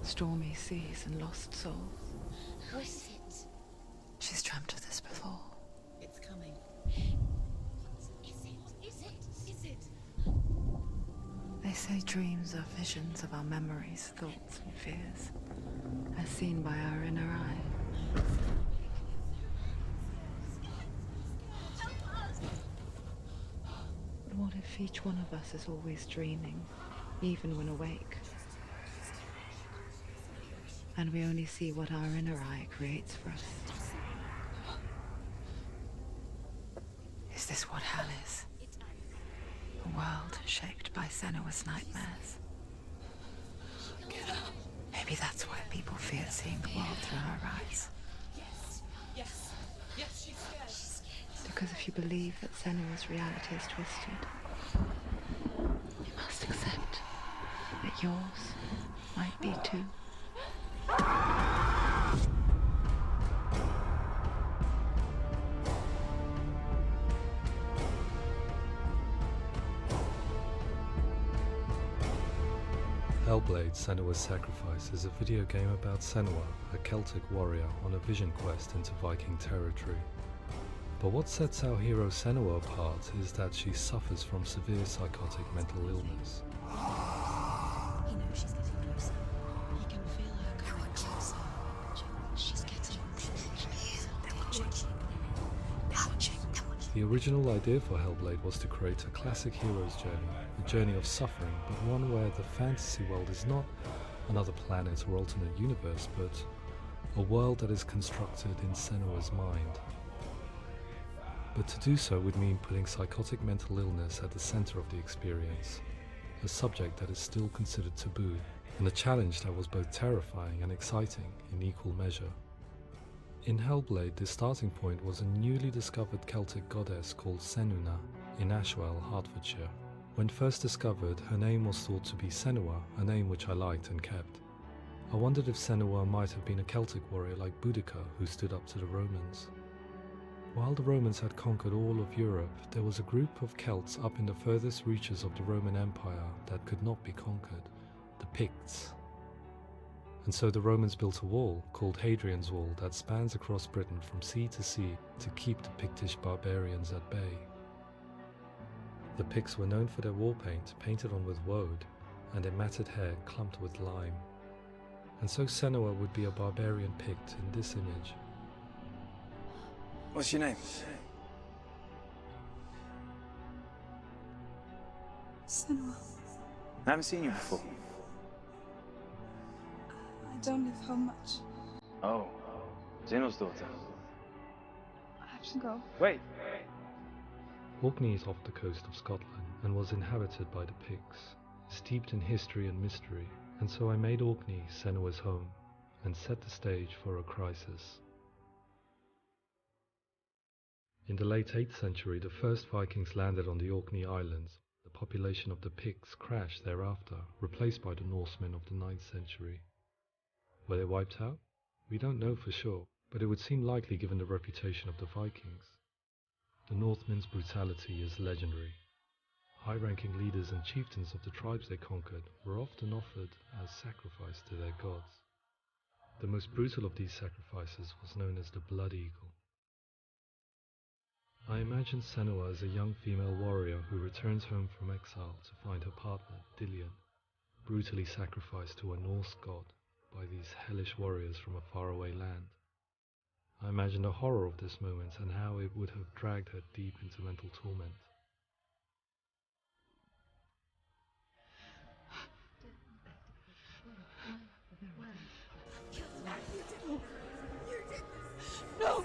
Stormy seas and lost souls. Who is it? She's dreamt of this before. It's coming. What is it? Is it? They say dreams are visions of our memories, thoughts and fears, as seen by our inner eye. But what if each one of us is always dreaming, even when awake? And we only see what our inner eye creates for us. Is this what hell is? A world shaped by Senua's nightmares. Maybe that's why people fear seeing the world through her eyes. Yes, she's scared. Because if you believe that Senua's reality is twisted, you must accept that yours might be too. Hellblade: Senua's Sacrifice is a video game about Senua, a Celtic warrior on a vision quest into Viking territory. But what sets our hero Senua apart is that she suffers from severe psychotic mental illness. He knows she's getting closer. He can feel her coming closer. She's getting closer. The original idea for Hellblade was to create a classic hero's journey, a journey of suffering, but one where the fantasy world is not another planet or alternate universe, but a world that is constructed in Senua's mind. But to do so would mean putting psychotic mental illness at the center of the experience, a subject that is still considered taboo, and a challenge that was both terrifying and exciting in equal measure. In Hellblade, the starting point was a newly discovered Celtic goddess called Senua in Ashwell, Hertfordshire. When first discovered, her name was thought to be Senua, a name which I liked and kept. I wondered if Senua might have been a Celtic warrior like Boudica who stood up to the Romans. While the Romans had conquered all of Europe, there was a group of Celts up in the furthest reaches of the Roman Empire that could not be conquered, the Picts. And so the Romans built a wall, called Hadrian's Wall, that spans across Britain from sea to sea to keep the Pictish barbarians at bay. The Picts were known for their war paint, painted on with woad, and their matted hair clumped with lime. And so Senua would be a barbarian Pict in this image. What's your name? Senua. I haven't seen you before. I don't leave home much. Oh, Zeno's daughter. I have to go. Wait. Orkney is off the coast of Scotland and was inhabited by the Picts, steeped in history and mystery, and so I made Orkney Senua's home and set the stage for a crisis. In the late 8th century, the first Vikings landed on the Orkney Islands. The population of the Picts crashed thereafter, replaced by the Norsemen of the 9th century. Were they wiped out? We don't know for sure, but it would seem likely given the reputation of the Vikings. The Northmen's brutality is legendary. High-ranking leaders and chieftains of the tribes they conquered were often offered as sacrifice to their gods. The most brutal of these sacrifices was known as the Blood Eagle. I imagine Senua as a young female warrior who returns home from exile to find her partner, Dillion, brutally sacrificed to a Norse god by these hellish warriors from a faraway land. I imagine the horror of this moment and how it would have dragged her deep into mental torment. No!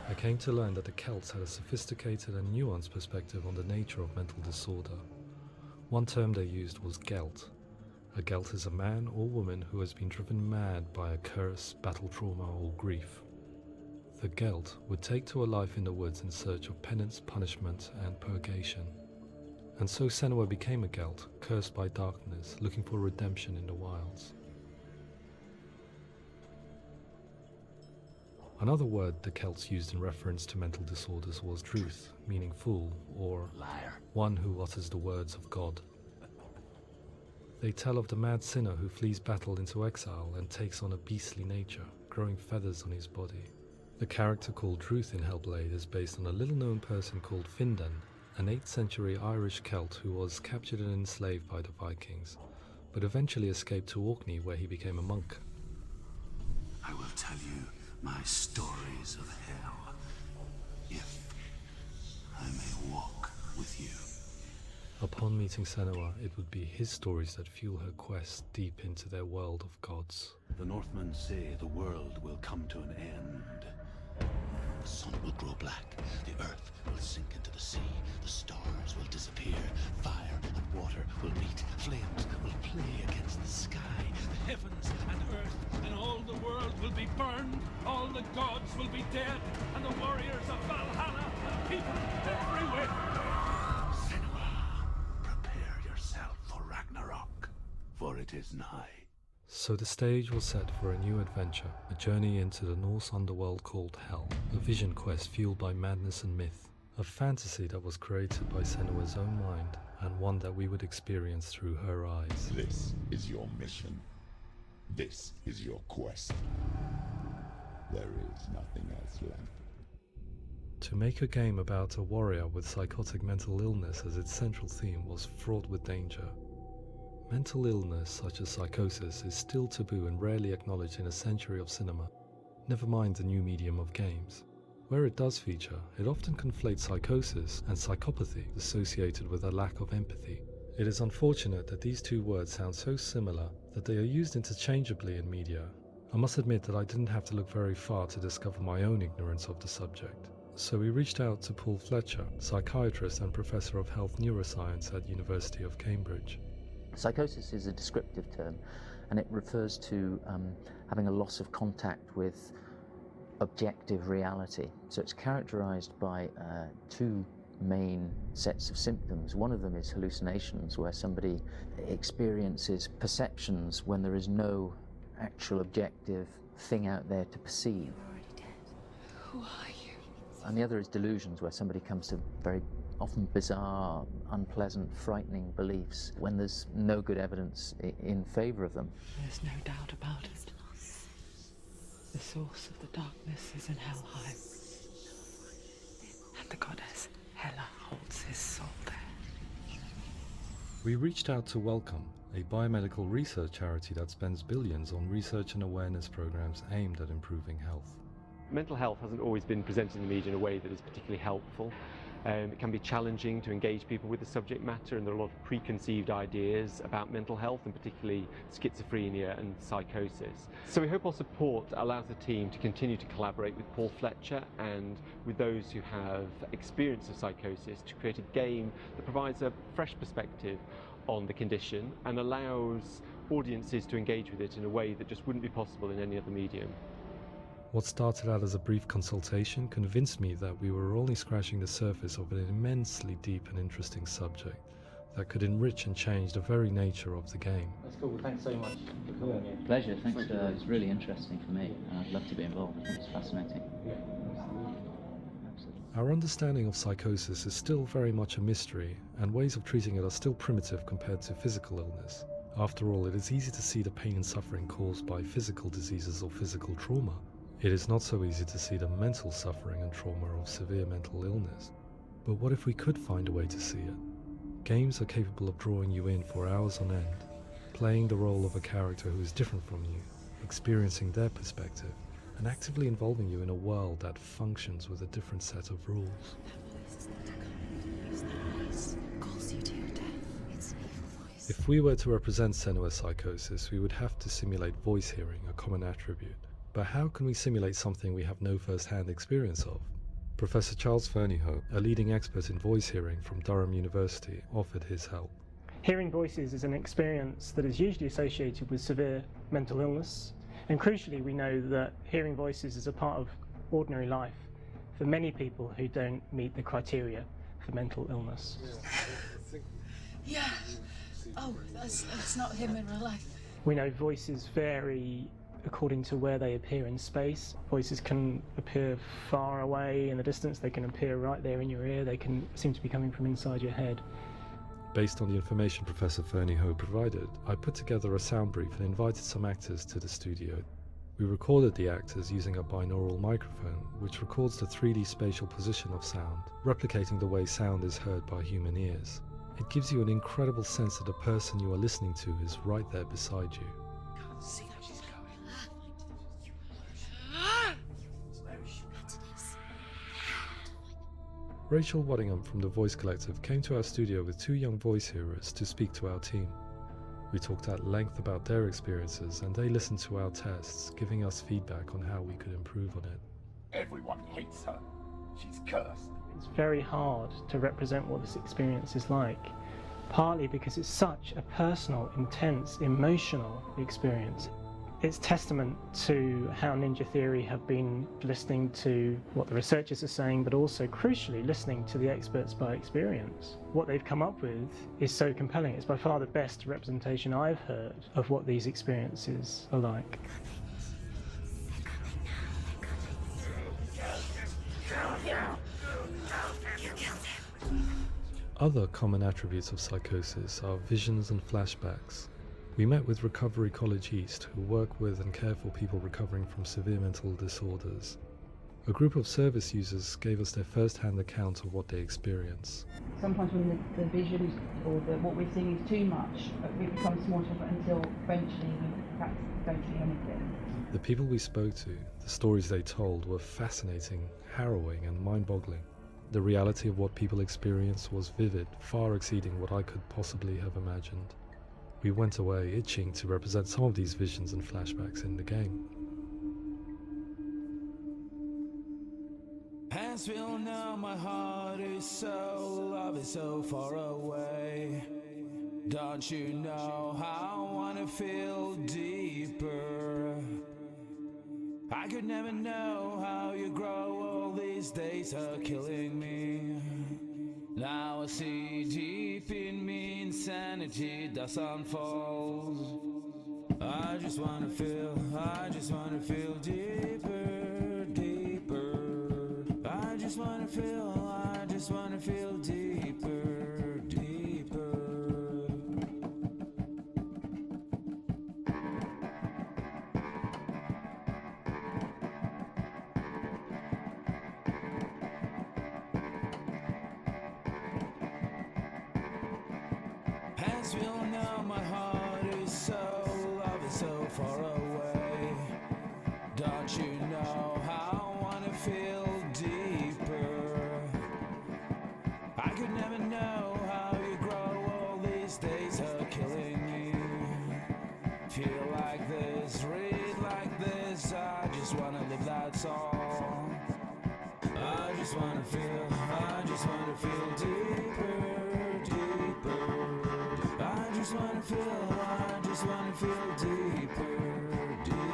I came to learn that the Celts had a sophisticated and nuanced perspective on the nature of mental disorder. One term they used was Gelt. A Gelt is a man or woman who has been driven mad by a curse, battle trauma, or grief. The Gelt would take to a life in the woods in search of penance, punishment, and purgation. And so Senua became a Gelt, cursed by darkness, looking for redemption in the wilds. Another word the Celts used in reference to mental disorders was druth, meaning fool, or Liar. one who utters the words of God. They tell of the mad sinner who flees battle into exile and takes on a beastly nature, growing feathers on his body. The character called Druth in Hellblade is based on a little-known person called Findan, an 8th century Irish Celt who was captured and enslaved by the Vikings, but eventually escaped to Orkney where he became a monk. I will tell you my stories of hell, if I may walk with you. Upon meeting Senua, it would be his stories that fuel her quest deep into their world of gods. The Northmen say the world will come to an end. The sun will grow black, the earth will sink into the sea, the stars will disappear, fire and water will meet, flames will play against the sky, the heavens and earth and all the world will be burned, all the gods will be dead, and the warriors of Valhalla and people everywhere. Senua, prepare yourself for Ragnarok, for it is nigh. So the stage was set for a new adventure, a journey into the Norse underworld called Hell, a vision quest fueled by madness and myth, a fantasy that was created by Senua's own mind, and one that we would experience through her eyes. This is your mission. This is your quest. There is nothing else left. To make a game about a warrior with psychotic mental illness as its central theme was fraught with danger. Mental illness, such as psychosis, is still taboo and rarely acknowledged in a century of cinema, never mind the new medium of games. Where it does feature, it often conflates psychosis and psychopathy associated with a lack of empathy. It is unfortunate that these two words sound so similar that they are used interchangeably in media. I must admit that I didn't have to look very far to discover my own ignorance of the subject. So we reached out to Paul Fletcher, psychiatrist and professor of health neuroscience at University of Cambridge. Psychosis is a descriptive term, and it refers to having a loss of contact with objective reality. So it's characterized by two main sets of symptoms. One of them is hallucinations, where somebody experiences perceptions when there is no actual objective thing out there to perceive. You're already dead. Who are you? And the other is delusions, where somebody comes to very often bizarre, unpleasant, frightening beliefs when there's no good evidence in favor of them. There's no doubt about it. The source of the darkness is in Helheim. And the goddess Hela holds his soul there. We reached out to Welcome, a biomedical research charity that spends billions on research and awareness programs aimed at improving health. Mental health hasn't always been presented in the media in a way that is particularly helpful. It can be challenging to engage people with the subject matter, and there are a lot of preconceived ideas about mental health, and particularly schizophrenia and psychosis. So we hope our support allows the team to continue to collaborate with Paul Fletcher and with those who have experience of psychosis to create a game that provides a fresh perspective on the condition and allows audiences to engage with it in a way that just wouldn't be possible in any other medium. What started out as a brief consultation convinced me that we were only scratching the surface of an immensely deep and interesting subject that could enrich and change the very nature of the game. That's cool. Thanks so much for coming here. Pleasure. Thanks. It's really interesting for me, and I'd love to be involved. It's fascinating. Absolutely. Our understanding of psychosis is still very much a mystery, and ways of treating it are still primitive compared to physical illness. After all, it is easy to see the pain and suffering caused by physical diseases or physical trauma. It is not so easy to see the mental suffering and trauma of severe mental illness. But what if we could find a way to see it? Games are capable of drawing you in for hours on end, playing the role of a character who is different from you, experiencing their perspective, and actively involving you in a world that functions with a different set of rules. Calls you to your death. It's an evil voice. If we were to represent Senua's psychosis, we would have to simulate voice hearing, a common attribute. But how can we simulate something we have no first-hand experience of? Professor Charles Fernyhough, a leading expert in voice hearing from Durham University, offered his help. Hearing voices is an experience that is usually associated with severe mental illness, and crucially we know that hearing voices is a part of ordinary life for many people who don't meet the criteria for mental illness. Yeah. Oh, that's not him in real life. We know voices vary according to where they appear in space. Voices can appear far away in the distance, they can appear right there in your ear, they can seem to be coming from inside your head. Based on the information Professor Fernie Ho provided, I put together a sound brief and invited some actors to the studio. We recorded the actors using a binaural microphone, which records the 3D spatial position of sound, replicating the way sound is heard by human ears. It gives you an incredible sense that the person you are listening to is right there beside you. Can't see that she's going. Rachel Waddingham from the Voice Collective came to our studio with 2 young voice hearers to speak to our team. We talked at length about their experiences and they listened to our tests, giving us feedback on how we could improve on it. Everyone hates her. She's cursed. It's very hard to represent what this experience is like, partly because it's such a personal, intense, emotional experience. It's testament to how Ninja Theory have been listening to what the researchers are saying, but also, crucially, listening to the experts by experience. What they've come up with is so compelling. It's by far the best representation I've heard of what these experiences are like. Other common attributes of psychosis are visions and flashbacks. We met with Recovery College East, who work with and care for people recovering from severe mental disorders. A group of service users gave us their first-hand account of what they experience. Sometimes when the visions or what we're seeing is too much, it becomes more difficult until eventually we perhaps don't see anything. The people we spoke to, the stories they told, were fascinating, harrowing and mind-boggling. The reality of what people experienced was vivid, far exceeding what I could possibly have imagined. We went away itching to represent some of these visions and flashbacks in the game. As we all know, my heart is so, love is so far away. Don't you know how I wanna feel deeper? I could never know how you grow, all these days are killing me. Now I see deep in me insanity does unfold. I just wanna feel deeper, deeper. I just wanna feel deeper, deeper. As we all know, my heart is so, love is so far away. Don't you know how I wanna feel deeper? I could never know how you grow, all these days are killing me. Feel like this, read like this, I just wanna live, that's all. I just wanna feel deeper, deeper. I just wanna feel deeper, deeper.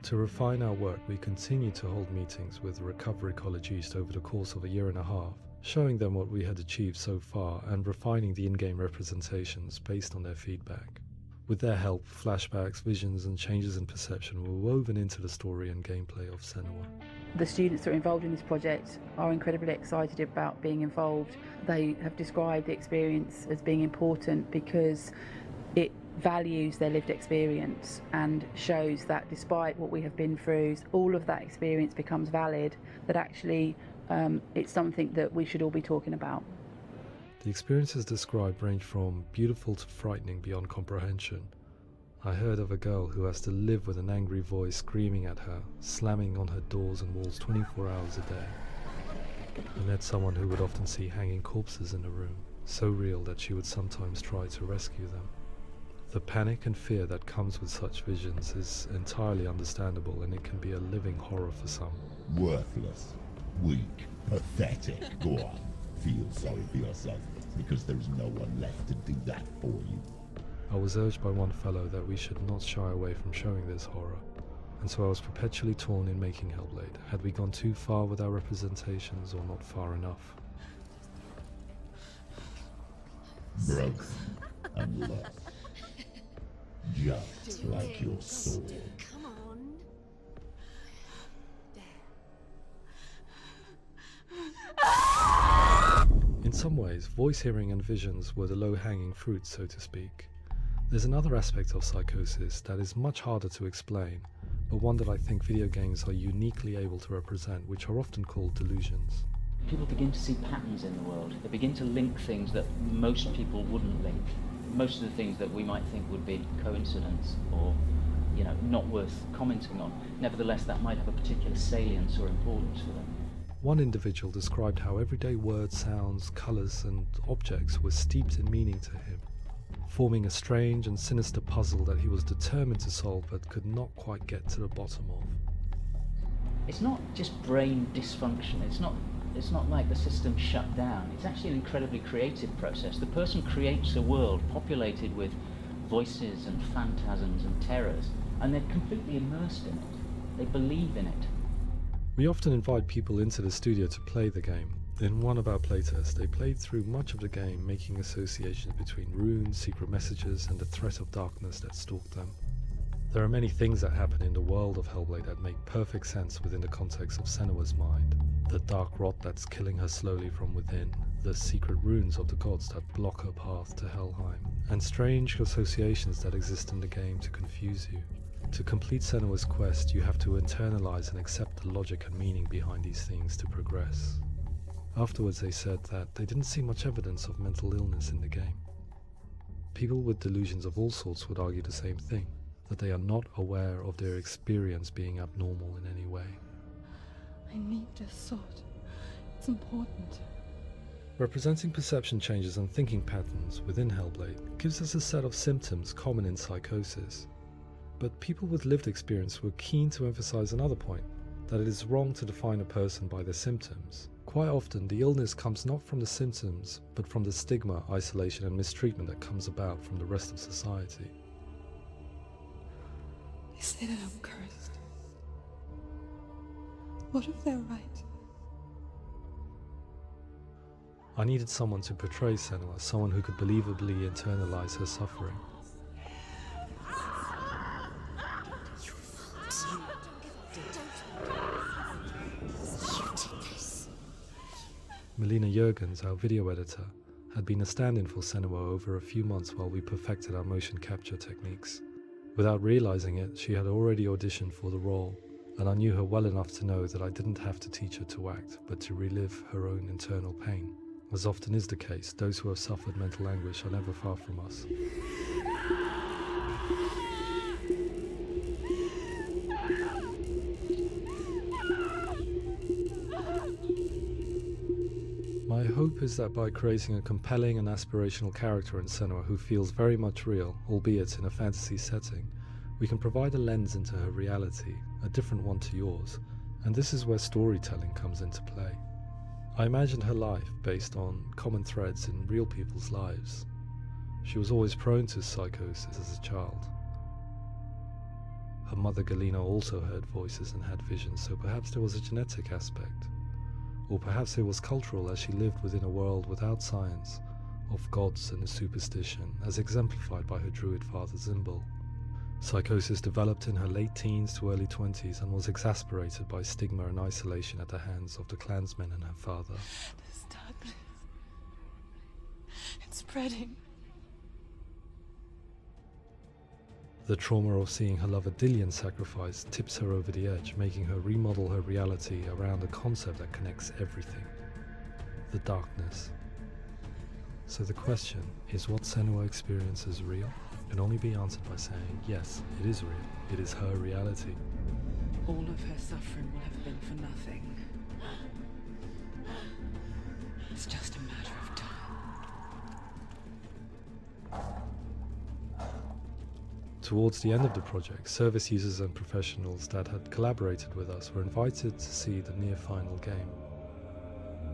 To refine our work, we continue to hold meetings with Recovery College East over the course of a year and a half, showing them what we had achieved so far and refining the in-game representations based on their feedback. With their help, flashbacks, visions and changes in perception were woven into the story and gameplay of Senua. The students that are involved in this project are incredibly excited about being involved. They have described the experience as being important because it values their lived experience and shows that despite what we have been through, all of that experience becomes valid, that actually it's something that we should all be talking about. The experiences described range from beautiful to frightening beyond comprehension. I heard of a girl who has to live with an angry voice screaming at her, slamming on her doors and walls 24 hours a day. I met someone who would often see hanging corpses in a room, so real that she would sometimes try to rescue them. The panic and fear that comes with such visions is entirely understandable, and it can be a living horror for some. Worthless, weak, pathetic. Go on, feel sorry for yourself, because there is no one left to do that for you. I was urged by one fellow that we should not shy away from showing this horror, and so I was perpetually torn in making Hellblade. Had we gone too far with our representations or not far enough? broken and lost. Just like your soul. Come on. In some ways, voice hearing and visions were the low-hanging fruit, so to speak. There's another aspect of psychosis that is much harder to explain, but one that I think video games are uniquely able to represent, which are often called delusions. People begin to see patterns in the world. They begin to link things that most people wouldn't link. Most of the things that we might think would be coincidence or, not worth commenting on. Nevertheless, that might have a particular salience or importance for them. One individual described how everyday words, sounds, colours and objects were steeped in meaning to him, forming a strange and sinister puzzle that he was determined to solve but could not quite get to the bottom of. It's not just brain dysfunction. It's not like the system shut down. It's actually an incredibly creative process. The person creates a world populated with voices and phantasms and terrors, and they're completely immersed in it. They believe in it. We often invite people into the studio to play the game. In one of our playtests, they played through much of the game, making associations between runes, secret messages, and the threat of darkness that stalked them. There are many things that happen in the world of Hellblade that make perfect sense within the context of Senua's mind. The dark rot that's killing her slowly from within, the secret runes of the gods that block her path to Helheim, and strange associations that exist in the game to confuse you. To complete Senua's quest, you have to internalize and accept the logic and meaning behind these things to progress. Afterwards they said that they didn't see much evidence of mental illness in the game. People with delusions of all sorts would argue the same thing, that they are not aware of their experience being abnormal in any way. I need this sword. It's important. Representing perception changes and thinking patterns within Hellblade gives us a set of symptoms common in psychosis. But people with lived experience were keen to emphasize another point, that it is wrong to define a person by their symptoms. Quite often, the illness comes not from the symptoms, but from the stigma, isolation and mistreatment that comes about from the rest of society. They say that I'm cursed. What if they're right? I needed someone to portray Senua, someone who could believably internalize her suffering. Melina Jurgens, our video editor, had been a stand-in for Senua over a few months while we perfected our motion capture techniques. Without realizing it, she had already auditioned for the role, and I knew her well enough to know that I didn't have to teach her to act, but to relive her own internal pain. As often is the case, those who have suffered mental anguish are never far from us. My hope is that by creating a compelling and aspirational character in Senua who feels very much real, albeit in a fantasy setting, we can provide a lens into her reality, a different one to yours, and this is where storytelling comes into play. I imagined her life based on common threads in real people's lives. She was always prone to psychosis as a child. Her mother Galina also heard voices and had visions, so perhaps there was a genetic aspect. Or perhaps it was cultural, as she lived within a world without science, of gods and superstition, as exemplified by her druid father Zimbal. Psychosis developed in her late teens to early 20s and was exacerbated by stigma and isolation at the hands of the clansmen and her father. This darkness. It's spreading. The trauma of seeing her lover Dillian sacrificed tips her over the edge, making her remodel her reality around a concept that connects everything: the darkness. So the question, is what Senua experiences real? Can only be answered by saying, yes, it is real. It is her reality. All of her suffering will have been for nothing. It's just a matter of time. Towards the end of the project, service users and professionals that had collaborated with us were invited to see the near-final game.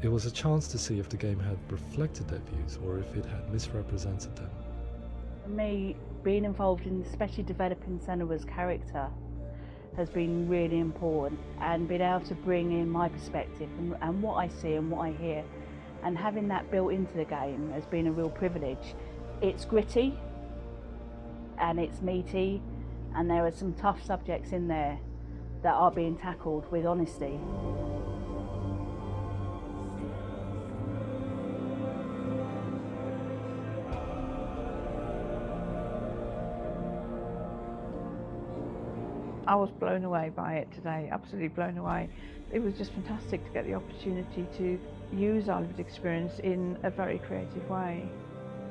It was a chance to see if the game had reflected their views or if it had misrepresented them. For me, being involved in especially developing Senua's character has been really important, and being able to bring in my perspective and what I see and what I hear and having that built into the game has been a real privilege. It's gritty and it's meaty, and there are some tough subjects in there that are being tackled with honesty. I was blown away by it today, absolutely blown away. It was just fantastic to get the opportunity to use our lived experience in a very creative way.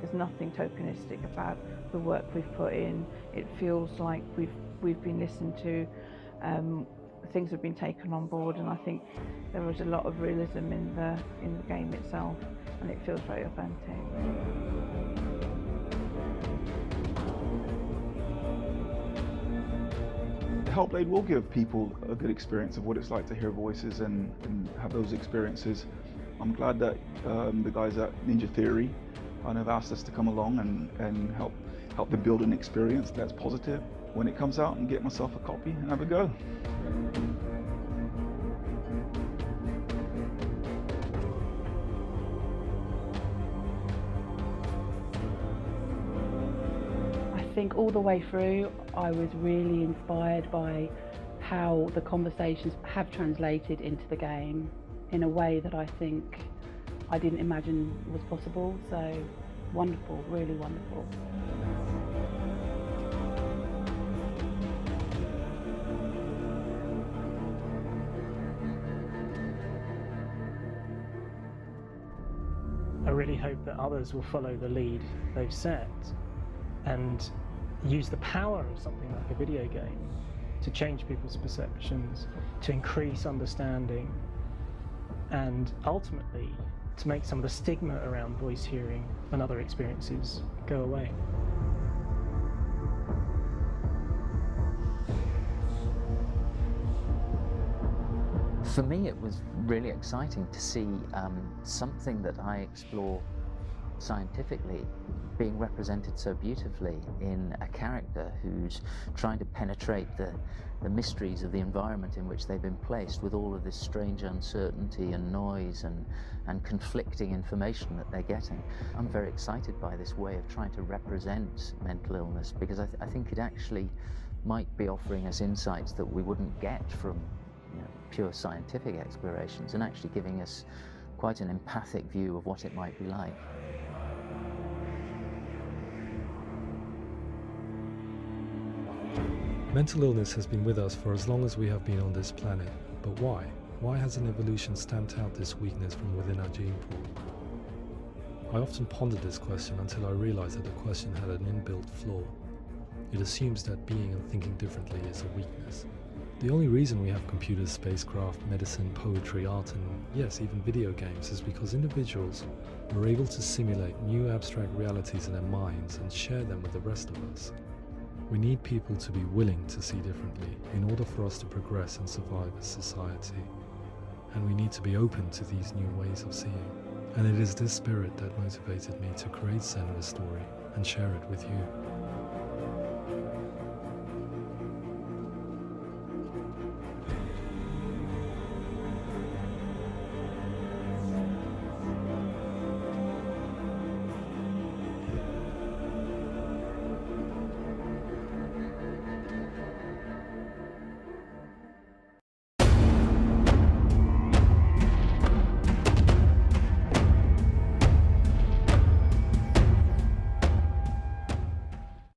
There's nothing tokenistic about the work we've put in. It feels like we've been listened to, things have been taken on board, and I think there was a lot of realism in the game itself, and it feels very authentic. Hellblade will give people a good experience of what it's like to hear voices and have those experiences. I'm glad that the guys at Ninja Theory kind of asked us to come along and help them build an experience that's positive when it comes out, and get myself a copy and have a go. I think all the way through I was really inspired by how the conversations have translated into the game in a way that I think I didn't imagine was possible. So wonderful, really wonderful. I really hope that others will follow the lead they've set and use the power of something like a video game to change people's perceptions, to increase understanding, and ultimately to make some of the stigma around voice hearing and other experiences go away. For me, it was really exciting to see something that I explore scientifically being represented so beautifully in a character who's trying to penetrate the mysteries of the environment in which they've been placed, with all of this strange uncertainty and noise and conflicting information that they're getting. I'm very excited by this way of trying to represent mental illness, because I think it actually might be offering us insights that we wouldn't get from pure scientific explorations, and actually giving us quite an empathic view of what it might be like. Mental illness has been with us for as long as we have been on this planet, but why? Why hasn't evolution stamped out this weakness from within our gene pool? I often pondered this question until I realized that the question had an inbuilt flaw. It assumes that being and thinking differently is a weakness. The only reason we have computers, spacecraft, medicine, poetry, art, and yes, even video games is because individuals were able to simulate new abstract realities in their minds and share them with the rest of us. We need people to be willing to see differently in order for us to progress and survive as society. And we need to be open to these new ways of seeing. And it is this spirit that motivated me to create Senua's story and share it with you.